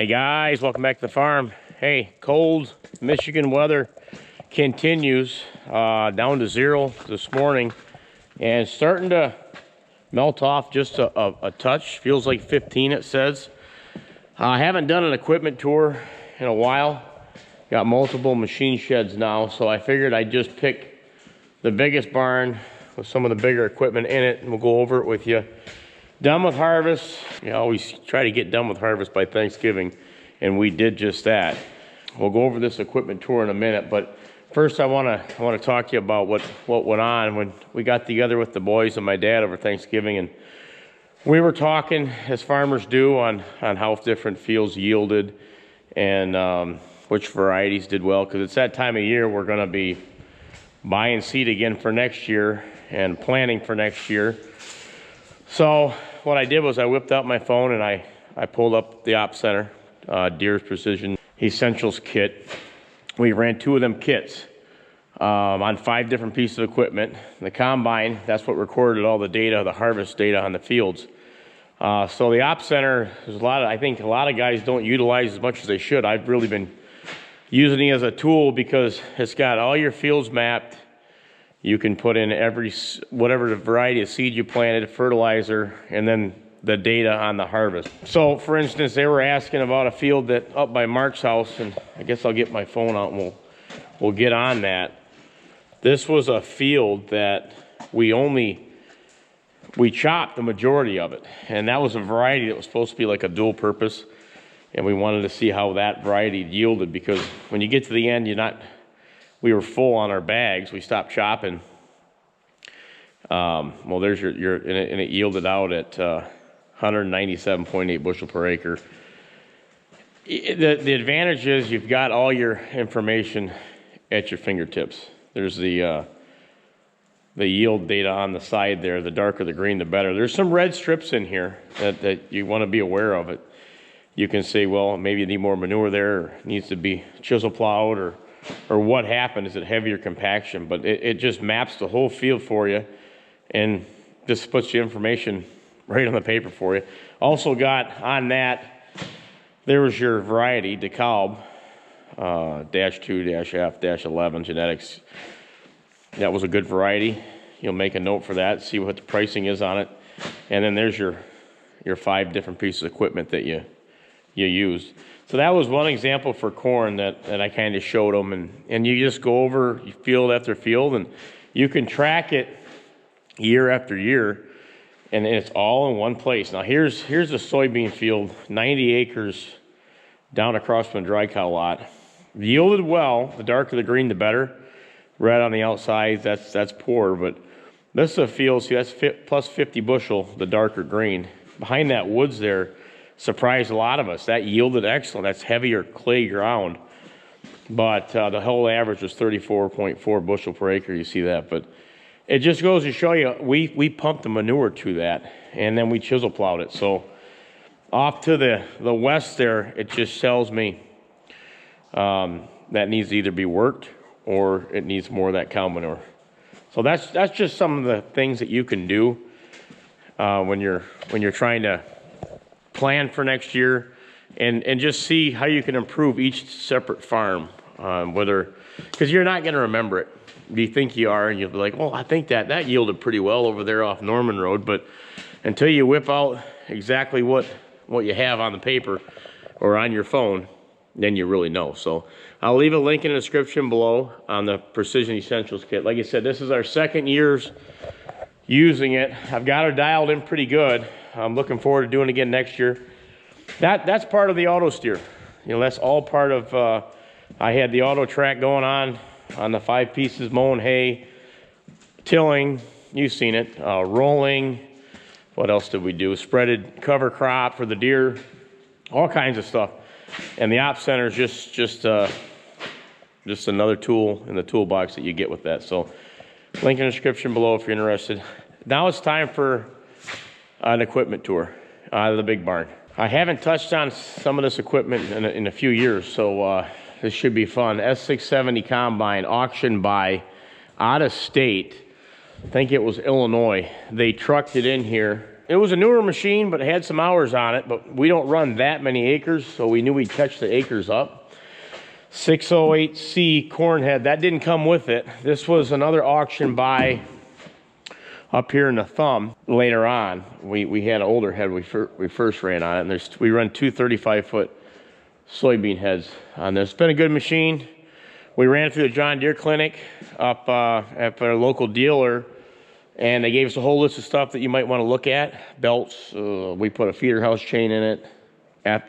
Hey guys, welcome back to the farm. Hey, cold Michigan weather continues down to 0 this morning and starting to melt off just a touch. Feels like 15 it says. I haven't done an equipment tour in a while. Got multiple machine sheds now, so I figured I'd just pick the biggest barn with some of the bigger equipment in it and we'll go over it with you. Done with harvest. You always try to get done with harvest by Thanksgiving, and we did just that. We'll go over this equipment tour in a minute, but first I want to talk to you about what went on when we got together with the boys and my dad over Thanksgiving, and we were talking, as farmers do, on how different fields yielded and which varieties did well, because it's that time of year we're going to be buying seed again for next year and planting for next year. So what I did was I whipped out my phone and I pulled up the Op Center, Deere's Precision Essentials kit. We ran 2 of them kits on 5 different pieces of equipment. The combine, that's what recorded all the data, the harvest data on the fields. So the Op Center, there's I think a lot of guys don't utilize as much as they should. I've really been using it as a tool because it's got all your fields mapped. You can put in whatever the variety of seed you planted, fertilizer, and then the data on the harvest. So for instance, they were asking about a field that up by Mark's house, and I guess I'll get my phone out and we'll get on that. This was a field that we chopped the majority of it, and that was a variety that was supposed to be like a dual purpose, and we wanted to see how that variety yielded, because when you get to the end, we were full on our bags. We stopped chopping. Well, there's and it yielded out at 197.8 bushel per acre. The advantage is you've got all your information at your fingertips. There's the yield data on the side there. The darker the green, the better. There's some red strips in here that you want to be aware of. It. You can say, well, maybe you need more manure there, or it needs to be chisel plowed, or what happened. Is it heavier compaction? But it just maps the whole field for you and just puts the information right on the paper for you. Also got on that, there was your variety, DeKalb, -2, -F, -11 genetics. That was a good variety. You'll make a note for that, see what the pricing is on it. And then there's your 5 different pieces of equipment that you used. So that was one example for corn that I kind of showed them, and you just go over field after field, and you can track it year after year, and it's all in one place. Now here's a soybean field, 90 acres down across from a dry cow lot. Yielded well. The darker the green, the better. Red on the outside, that's poor, but this is a field, see, that's plus 50 bushel, the darker green. Behind that woods there, surprised a lot of us. That yielded excellent. That's heavier clay ground, but the whole average was 34.4 bushel per acre. You see that, but it just goes to show you we pumped the manure to that, and then we chisel plowed it. So off to the west there, it just tells me that needs to either be worked or it needs more of that cow manure. So that's just some of the things that you can do when you're trying to plan for next year, and just see how you can improve each separate farm, because you're not going to remember it. You think you are, and you'll be like, well, I think that yielded pretty well over there off Norman Road, but until you whip out exactly what you have on the paper or on your phone, then you really know. So I'll leave a link in the description below on the Precision Essentials kit. Like I said, this is our 2nd year's using it. I've got her dialed in pretty good. I'm looking forward to doing it again next year. That's part of the auto steer. That's all part of, I had the auto track going on the 5 pieces, mowing hay, tilling, you've seen it, rolling. What else did we do? Spreaded cover crop for the deer, all kinds of stuff. And the Op Center is just another tool in the toolbox that you get with that. So link in the description below if you're interested. Now it's time for an equipment tour out of the big barn. I haven't touched on some of this equipment in a few years, so this should be fun. S670 combine, auction buy, out of state. I think it was Illinois. They trucked it in here it was a newer machine, but it had some hours on it, but we don't run that many acres, so we knew we'd catch the acres up. 608C corn head, that didn't come with it. This was another auction buy up here in the thumb. Later on, we had an older head we first ran on it, and we run two 35-foot soybean heads on this. It's been a good machine. We ran it through the John Deere clinic up at our local dealer, and they gave us a whole list of stuff that you might want to look at. Belts, we put a feeder house chain in it,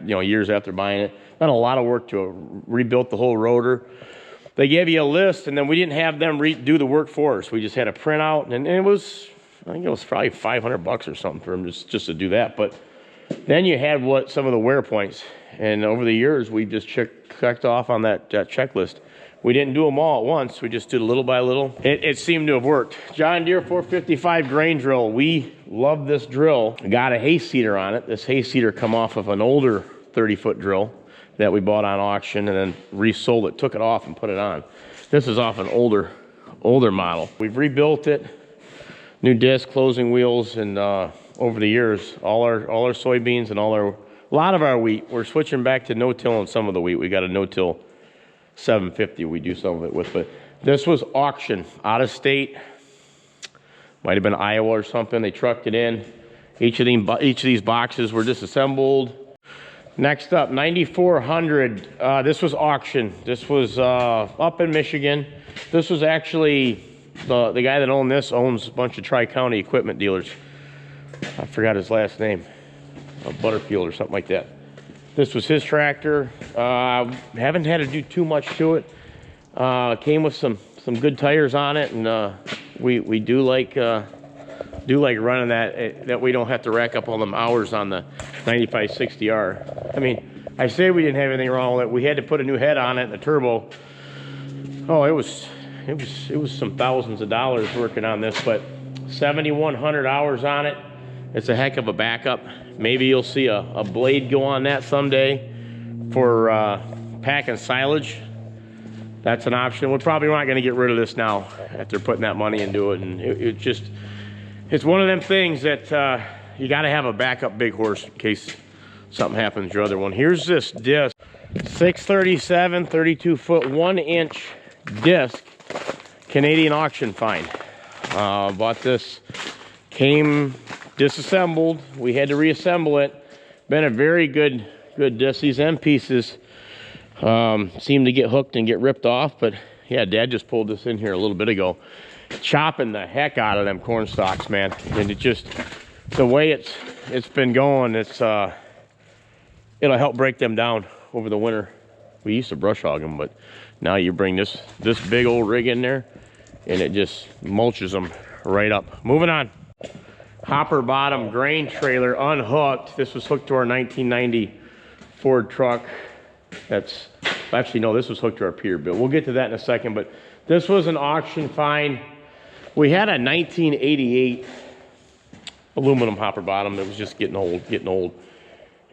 years after buying it. Done a lot of work to it, rebuilt the whole rotor. They gave you a list, and then we didn't have them do the work for us. We just had a printout, and it was, I think it was probably $500 or something for them just to do that. But then you had some of the wear points, and over the years, we just checked off on that checklist. We didn't do them all at once. We just did little by little. It seemed to have worked. John Deere 455 grain drill. We love this drill. Got a hay seeder on it. This hay seeder come off of an older 30-foot drill that we bought on auction and then resold it, took it off and put it on. This is off an older model. We've rebuilt it, new disc, closing wheels, and over the years, all our soybeans and a lot of our wheat, we're switching back to no-till on some of the wheat. We got a no-till 750 we do some of it with, but this was auction out of state. Might have been Iowa or something. They trucked it in. Each of these boxes were disassembled. Next up, 9400. This was auction. This was up in Michigan. This was actually the guy that owned this owns a bunch of Tri-County equipment dealers. I forgot his last name, Butterfield or something like that. This was his tractor. Haven't had to do too much to it. Came with some good tires on it, and we do like running that we don't have to rack up all them hours on the 9560R. I mean, I say we didn't have anything wrong with it. We had to put a new head on it and a turbo. Oh, it was some thousands of dollars working on this, but 7,100 hours on it. It's a heck of a backup. Maybe you'll see a blade go on that someday for packing silage. That's an option. We're probably not going to get rid of this now after putting that money into it. And it's one of them things that you got to have a backup big horse in case something happens to your other one. Here's this disc, 637, 32-foot, 1-inch disc, Canadian auction find. Bought this, came disassembled. We had to reassemble it. Been a very good disc. These end pieces seem to get hooked and get ripped off, but yeah, Dad just pulled this in here a little bit ago, chopping the heck out of them corn stalks, man. And it just, the way it's been going, it'll help break them down over the winter. We used to brush hog them, but now you bring this big old rig in there and it just mulches them right up. Moving on. Hopper bottom grain trailer unhooked. This was hooked to our 1990 Ford truck. Actually, no, this was hooked to our Peterbilt. We'll get to that in a second, but this was an auction find. We had a 1988 aluminum hopper bottom that was just getting old.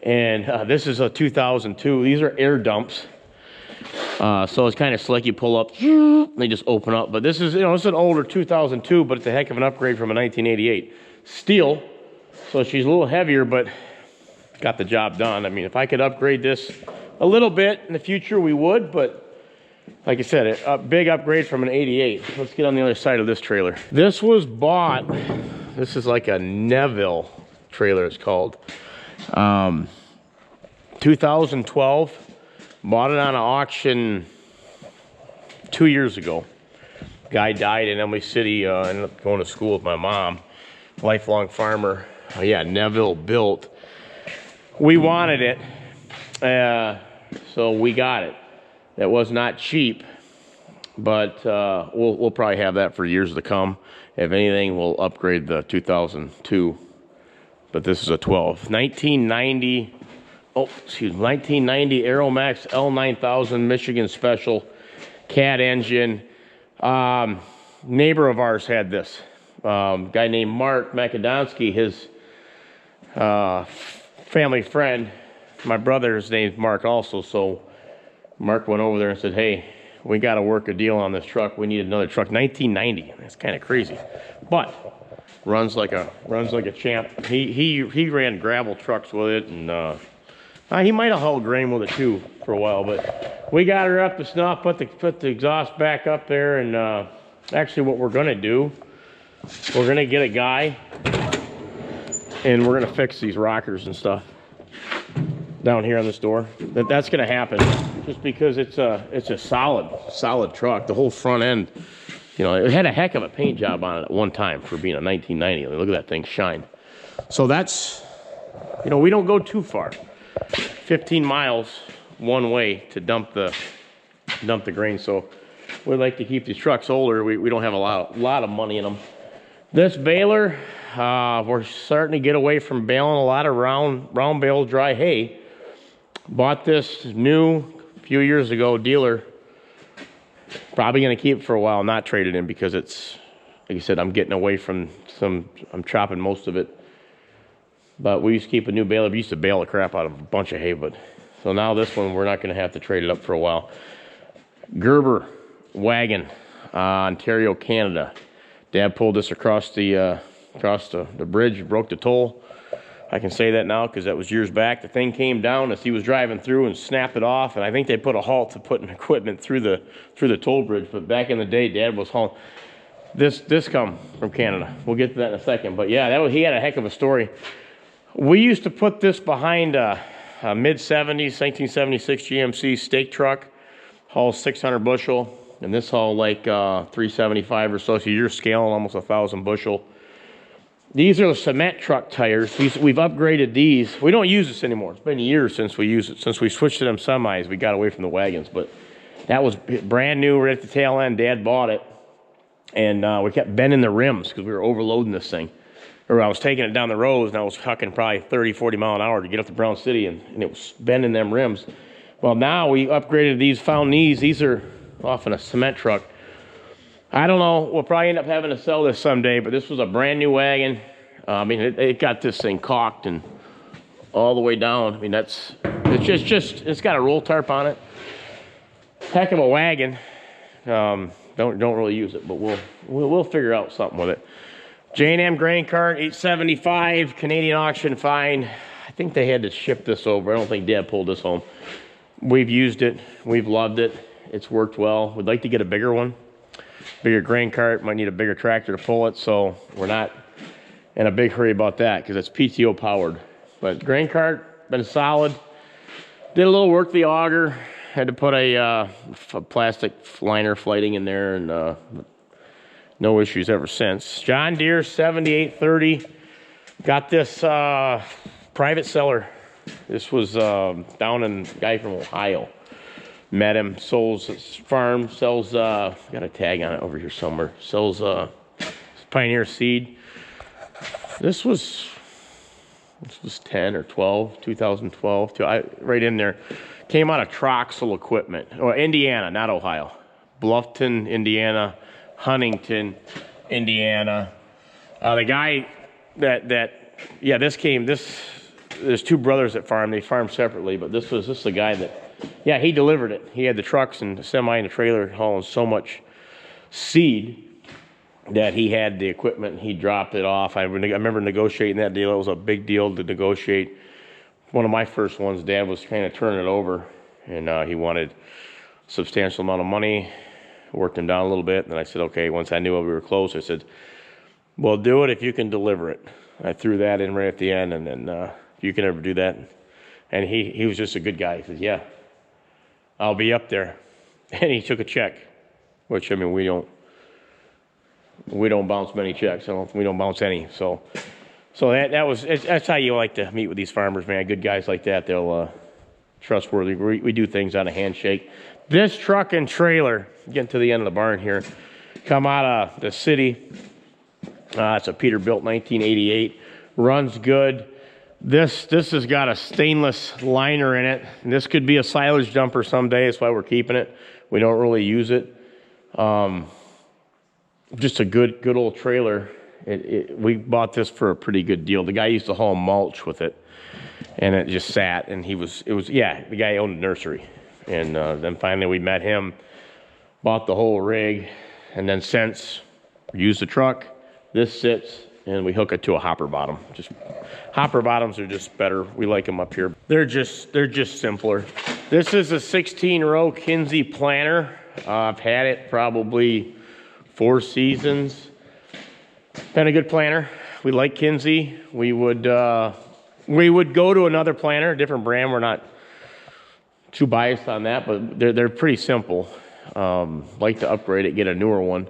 And this is a 2002. These are air dumps. So it's kind of slick. You pull up, they just open up. But this is, it's an older 2002, but it's a heck of an upgrade from a 1988. Steel, so she's a little heavier, but got the job done. I mean, if I could upgrade this a little bit in the future, we would, but like I said, a big upgrade from an 88. Let's get on the other side of this trailer. This was bought, this is like a Neville trailer, it's called. 2012, bought it on an auction 2 years ago. Guy died in Emily City, ended up going to school with my mom. Lifelong farmer. Yeah, Neville built. We wanted it, so we got it. That was not cheap, but we'll probably have that for years to come. If anything, we'll upgrade the 2002, but this is a 12. 1990 Aeromax L9000 Michigan Special CAT engine. Neighbor of ours had this. Guy named Mark Makadonsky, his family friend. My brother's name's Mark also, so Mark went over there and said, hey, we got to work a deal on this truck. We need another truck. 1990. That's kind of crazy. But runs like a champ. He ran gravel trucks with it, and he might have hauled grain with it too for a while. But we got her up to snuff. Put the exhaust back up there, and actually, what we're gonna do, we're gonna get a guy, and we're gonna fix these rockers and stuff down here on this door. That's gonna happen, just because it's a solid truck. The whole front end. You know, it had a heck of a paint job on it at one time for being a 1990. I mean, look at that thing shine. So that's, you know, we don't go too far. 15 miles one way to dump the grain. So we like to keep these trucks older. We don't have a lot of money in them. This baler, we're starting to get away from baling a lot of round bale dry hay. Bought this new a few years ago dealer. Probably going to keep it for a while, not trade it in, because it's, like I said, I'm getting away from I'm chopping most of it. But we used to keep a new baler. We used to bale the crap out of a bunch of hay, but so now this one, we're not going to have to trade it up for a while. Gerber wagon, Ontario, Canada. Dad pulled this across the bridge, broke the toll. I can say that now because that was years back. The thing came down as he was driving through and snapped it off, and I think they put a halt to putting equipment through the toll bridge. But back in the day, Dad was hauling. This come from Canada. We'll get to that in a second. But yeah, he had a heck of a story. We used to put this behind a mid-70s, 1976 GMC stake truck, haul 600 bushel, and this haul like 375 or so. So you're scaling almost 1,000 bushel. These are the cement truck tires. We've upgraded these. We don't use this anymore. It's been years since we used it. Since we switched to them semis, we got away from the wagons. But that was brand new right at the tail end. Dad bought it. And we kept bending the rims because we were overloading this thing. Or I was taking it down the roads, and I was hucking probably 30, 40 mile an hour to get up to Brown City, and it was bending them rims. Well, now we upgraded these, found these. These are off in a cement truck. I don't know. We'll probably end up having to sell this someday, but this was a brand new wagon. I mean, it got this thing caulked and all the way down. I mean, it's got a roll tarp on it. Heck of a wagon. Don't really use it, but we'll figure out something with it. J&M grain cart, 875, Canadian auction fine. I think they had to ship this over. I don't think Dad pulled this home. We've used it. We've loved it. It's worked well. We'd like to get a bigger one. Bigger grain cart, might need a bigger tractor to pull it, so we're not in a big hurry about that because it's PTO powered. But grain cart, been solid. Did a little work to the auger. Had to put a plastic liner flighting in there, and no issues ever since. John Deere 7830. Got this private seller. This was down in a guy from Ohio. Met him, sells his farm, sells, got a tag on it over here somewhere, sells Pioneer seed. This was 10 or 12, 2012, right in there. Came out of Troxel Equipment, or Indiana, not Ohio. Bluffton, Indiana, Huntington, Indiana. The guy there's two brothers that farm, they farm separately, but this is the guy that, yeah, he delivered it. He had the trucks and the semi and the trailer hauling so much seed that he had the equipment and he dropped it off. I remember negotiating that deal. It was a big deal to negotiate. One of my first ones, Dad was trying to turn it over, and he wanted a substantial amount of money. Worked him down a little bit, and then I said, okay, once I knew we were close, I said, well, do it if you can deliver it. I threw that in right at the end, and then if you can ever do that. And he was just a good guy. He said, yeah, I'll be up there. And he took a check, which, I mean, we don't bounce many checks. We don't bounce any. So that's how you like to meet with these farmers, man. Good guys like that. They'll trustworthy. We do things on a handshake. This truck and trailer, getting to the end of the barn here, come out of the city. It's a Peterbilt 1988. Runs good. This has got a stainless liner in it. And this could be a silage dumper someday. That's why we're keeping it. We don't really use it. Just a good old trailer. We bought this for a pretty good deal. The guy used to haul mulch with it, and it just sat. And the guy owned a nursery. And then finally we met him, bought the whole rig, and then since we used the truck, this sits and we hook it to a hopper bottom. Just hopper bottoms are just better. We like them up here. They're just simpler. This is a 16-row Kinze planter. I've had it probably 4 seasons. Been a good planter. We like Kinze. We would go to another planter, a different brand. We're not too biased on that, but they're pretty simple. Like to upgrade it, get a newer one.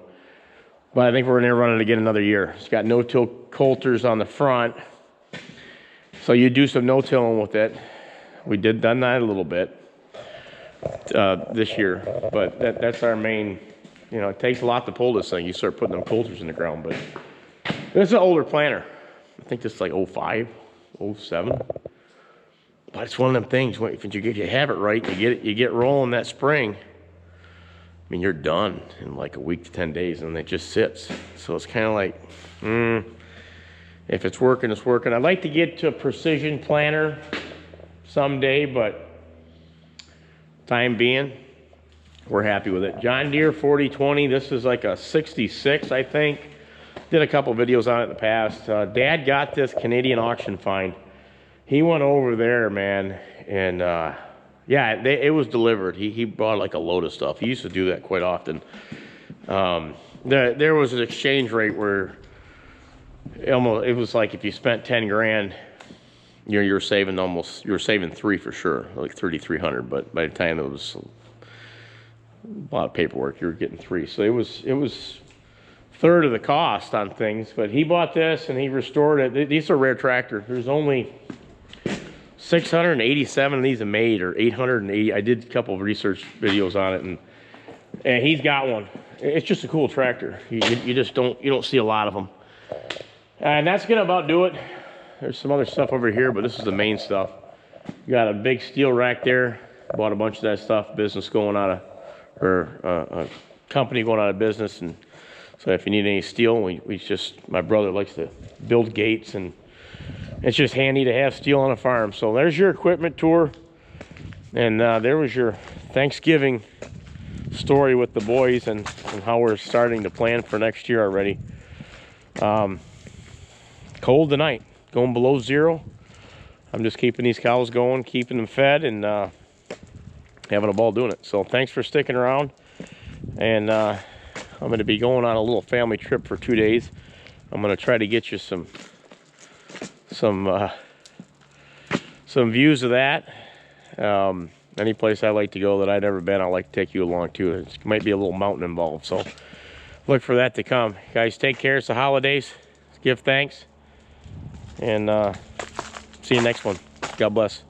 But I think we're gonna run it again another year. It's got no-till coulters on the front, so you do some no-tilling with it. We done that a little bit this year, but that's our main. You know, it takes a lot to pull this thing. You start putting them coulters in the ground, but this is an older planter. I think this is like 05, 07. But it's one of them things. If you have it right, you get rolling that spring. I mean, you're done in like a week to 10 days, and it just sits. So it's kind of like, if it's working, it's working. I'd like to get to a precision planter someday, but time being, we're happy with it. John Deere 4020. This is like a 66, I think. Did a couple videos on it in the past. Dad got this Canadian auction find. He went over there, man, and yeah, it was delivered. He bought like a load of stuff. He used to do that quite often. There was an exchange rate where it was like if you spent 10 grand, you're saving you were saving 3 for sure, like 3,300. But by the time it was a lot of paperwork, you were getting 3. So it was third of the cost on things. But he bought this and he restored it. These are rare tractors. There's only 687 of these are made, or 880. I did a couple of research videos on it, and he's got one. It's just a cool tractor. You just don't see a lot of them. And that's gonna about do it. There's some other stuff over here, but this is the main stuff. You got a big steel rack there. Bought a bunch of that stuff. Business going out of, or a company going out of business, and so if you need any steel, my brother likes to build gates, and it's just handy to have steel on a farm. So there's your equipment tour, and there was your Thanksgiving story with the boys and how we're starting to plan for next year already. Cold tonight, going below 0. I'm just keeping these cows going, keeping them fed, and having a ball doing it. So thanks for sticking around, and I'm going to be going on a little family trip for 2 days. I'm going to try to get you some views of that. Any place I like to go that I've never been, I'd like to take you along too. It might be a little mountain involved, so look for that to come. Guys, take care. It's the holidays. Give thanks, and see you next one. God bless.